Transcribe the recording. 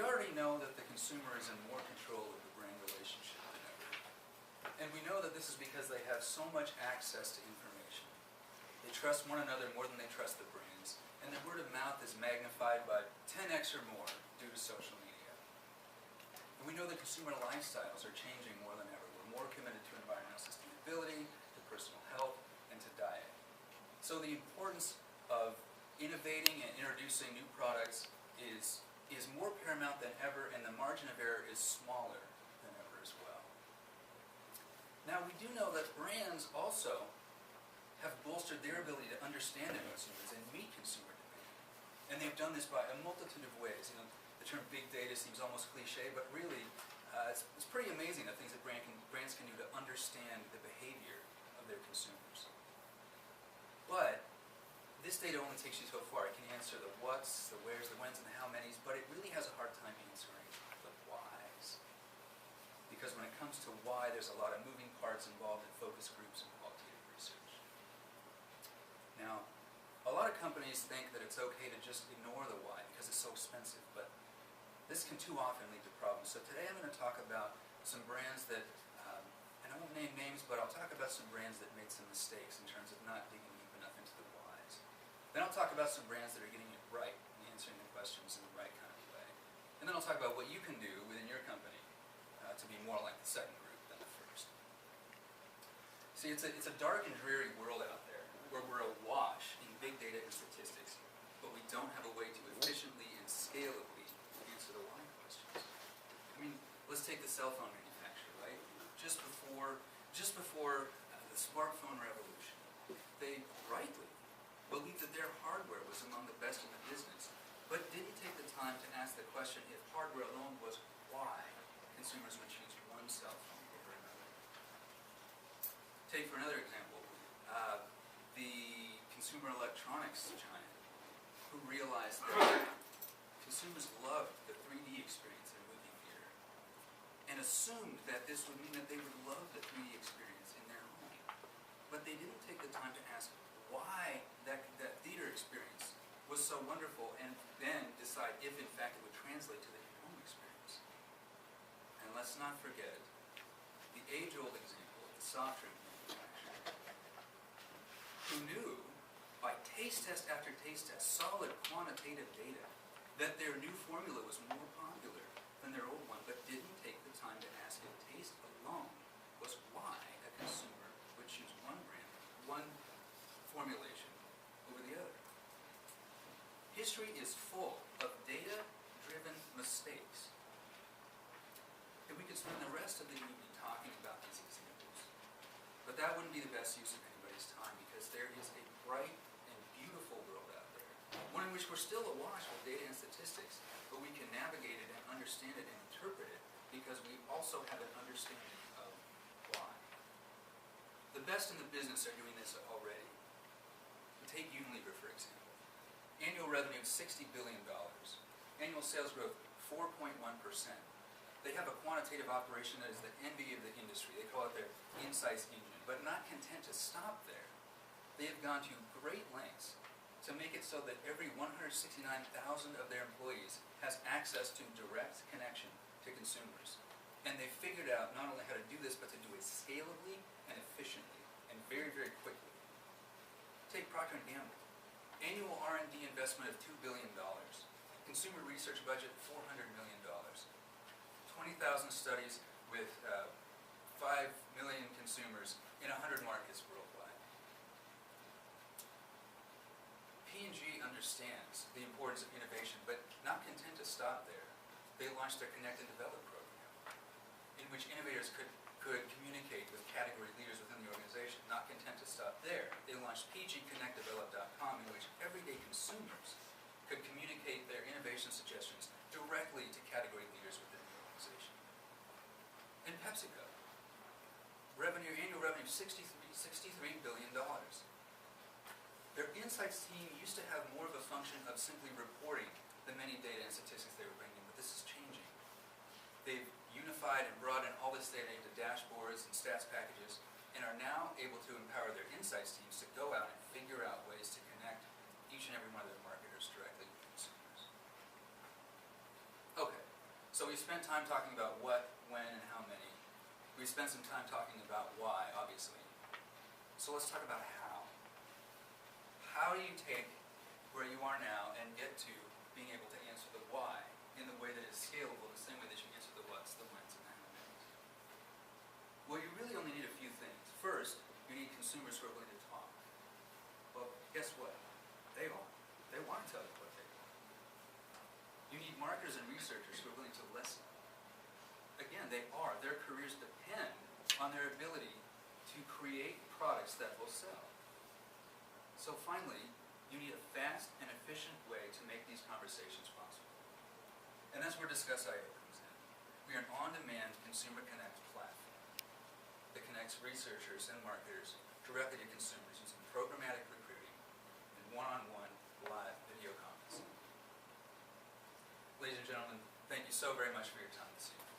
We already know that the consumer is in more control of the brand relationship than ever. And we know that this is because they have so much access to information. They trust one another more than they trust the brands, and their word of mouth is magnified by 10x or more due to social media. And we know that consumer lifestyles are changing more than ever. We're more committed to environmental sustainability, to personal health, and to diet. So the importance of innovating and introducing new products is more paramount than ever, and the margin of error is smaller than ever as well. Now, we do know that brands also have bolstered their ability to understand their consumers and meet consumer demand. And they've done this by a multitude of ways. You know, the term big data seems almost cliche, but really, it's pretty amazing the things that brands can do to understand the behavior of their consumers. But this data only takes you so far. It can answer the what's, the where's, the when's, and the how many's, but it really has a hard time answering the why's. Because when it comes to why, there's a lot of moving parts involved in focus groups and qualitative research. Now, a lot of companies think that it's okay to just ignore the why because it's so expensive, but this can too often lead to problems. So today I'm going to talk about some brands that, and I won't name names, but I'll talk about some brands that made some mistakes in terms of not digging deep enough into the whys. Then I'll talk about some brands that are getting it right and answering the questions in the right kind of way. And then I'll talk about what you can do within your company to be more like the second group than the first. See, it's a dark and dreary world out there where we're awash in big data and statistics, but we don't have a way to efficiently and scalably answer the why questions. I mean, let's take the cell phone manufacturer, right? Just before the smartphone revolution, they rightly believed that their hardware was among the best in the business, but didn't take the time to ask the question if hardware alone was why consumers would choose one cell phone over another. Take for another example, the consumer electronics giant, who realized that consumers loved the 3D experience in a movie theater and assumed that this would mean that they would love the 3D experience in their home. But they didn't take the time to ask why that theater experience was so wonderful and then decide if in fact it would translate to the home experience. And let's not forget the age-old example of the soft drink manufacturer, who knew by taste test after taste test, solid quantitative data, that their new formula was more popular than their old one, but didn't take the time to ask if taste alone was why a consumer would choose one brand, one formulation over the other. History is full of data-driven mistakes. And we could spend the rest of the evening talking about these examples. But that wouldn't be the best use of anybody's time, because there is a bright and beautiful world out there, one in which we're still awash with data and statistics, but we can navigate it and understand it and interpret it because we also have an understanding of why. The best in the business are doing this already. Take Unilever, for example. Annual revenue $60 billion. Annual sales growth 4.1%. They have a quantitative operation that is the envy of the industry. They call it their insights engine. But not content to stop there, they have gone to great lengths to make it so that every 169,000 of their employees has access to direct connection to consumers. And they've figured out not only how to do this, but to do it scalably and efficiently and very, very quickly. Take Procter & Gamble. Annual R&D investment of $2 billion. Consumer research budget $400 million. 20,000 studies with 5 million consumers in 100 markets worldwide. P&G understands the importance of innovation, but not content to stop there. They launched their Connect and Develop program, in which innovators could communicate with category leaders within the organization. Not content to stop there, they launched pgconnectdevelop.com, in which everyday consumers could communicate their innovation suggestions directly to category leaders within the organization. And PepsiCo, annual revenue $63 billion. Their insights team used to have more of a function of simply reporting the many data and statistics they were bringing, but this is changing. They've unified and brought in all this data into dashboards and stats packages, and are now able to empower their insights teams to go out and figure out ways to connect each and every one of their marketers directly with consumers. Okay, So we spent time talking about what, when, and how many. We spent some time talking about why, obviously. So let's talk about how. How do you take where you are now and get to being able to answer the why in the way that is scalable, the same way that you answer the what's, the when's, and the how many's? Well, you really only need a few things. First, you need consumers who are willing to talk. Well, guess what? They are. They want to tell you what they want. You need marketers and researchers who are willing to listen. Again, they are. Their careers depend on their ability to create products that will sell. So finally, you need a fast and efficient way to make these conversations possible. And that's where Discuss.io comes in. We are an on-demand Consumer Connect platform that connects researchers and marketers directly to consumers using programmatic recruiting and one-on-one live video conferencing. Ladies and gentlemen, thank you so very much for your time this evening.